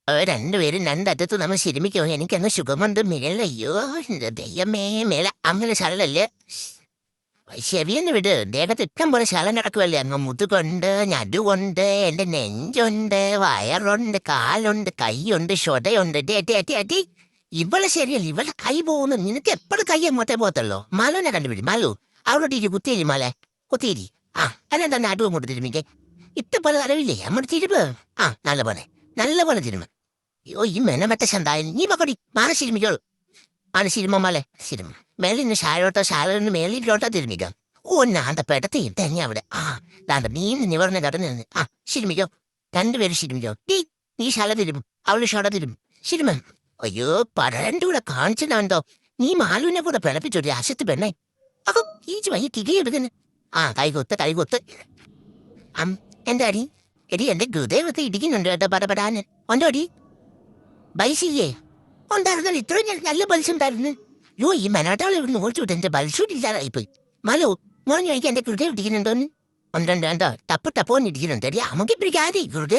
രണ്ടുപേരും രണ്ടറ്റത്ത് നമ്മൾ ശരിമിക്കോ എനിക്കങ്ങ് സുഖമുണ്ട് മേലയ്യോ എന്റെ ദൈവമേ മേല അങ്ങനെ ശാലല്ലേ ചെവിയെന്ന് വിട് ദേഹത്ത് ഇഷ്ടം പോലെ ശാല നടക്കുമല്ലേ അങ്ങ് മുതുകൊണ്ട് ഞടുകൊണ്ട് എന്റെ നെഞ്ചുണ്ട് വയറുണ്ട് കാലുണ്ട് കൈയുണ്ട് ഷൊടയുണ്ട് ഡേ ഇവളെ ശരിയല്ല ഇവളെ കൈ പോകുന്നു നിനക്ക് എപ്പോഴും കൈ അങ്ങോട്ടേ പോകത്തല്ലോ മാലുവിനെ കണ്ടുപിടി മാലു അവളോട് ഇരി കുത്തിയിരി മാലെ കുത്തിയിരി അതെന്താ നടുവ് അങ്ങോട്ട് തിരുമിക്കേ ഇഷ്ടംപോലെ അറിവില്ലേ നമ്മുടെ തിരുമ്പ് നല്ല പോലെ തിരുമ്പ് അയ്യോ ഈ മെനമെട്ട ശന്തായൻ നീ പക്കടി മാറി ശിരുമിക്കോളൂ ആണ് ശിരുമമാലെ ശിരുമ മേലിന്ന് ശാലോട്ടോ ശാലോന്ന് മേലിലോട്ടോ തിരുമിക്കാം നാണ്ട പെടത്തി തന്നെ അവിടെ ദാണ്ട നീന്ന് നിവർന്ന് കടന്നു ശിരുമിക്കോ രണ്ടുപേരും ശിരുമിക്കോ നീ ശാല തിരും അവള് ഷോട തിരും ശിരുമ അയ്യോ പടരൻ്റെ കൂടെ കാണിച്ചിട്ടുണ്ടോ നീ മാലുവിനെ കൂടെ പിളപ്പിച്ചൊരു ആശത്ത് പെണ്ണേ അപ്പൊ ഈ വൈകി തിരിയെടുക്കുന്നു കൈകൊത്ത് എന്താ അടി എടി എന്റെ ഹൃദയത്തെ ഇടിക്കുന്നുണ്ട് കേട്ടോ പടപടാന് ഒന്നോ അടി ബൈസില്ലേ ഉണ്ടായിരുന്നല്ലോ ഇത്രയും നല്ല ബൽസുണ്ടായിരുന്നു യോ ഈ മെനാട്ടാൾ ഇവിടുന്ന് ഓടിച്ചു വിട്ട് എന്റെ ബൽസൂട്ട് ഇല്ലാതായിപ്പോയി മലോ മോനെ എനിക്ക് എന്റെ ഹൃദയം ഇടിക്കുന്നുണ്ടോന്ന് ഒന്നുണ്ട് ടപ്പ് ടപ്പോന്ന് ഇടിക്കുന്നുണ്ട് അടി അമ്മക്ക് പിടിക്കാതെ ഹൃദയം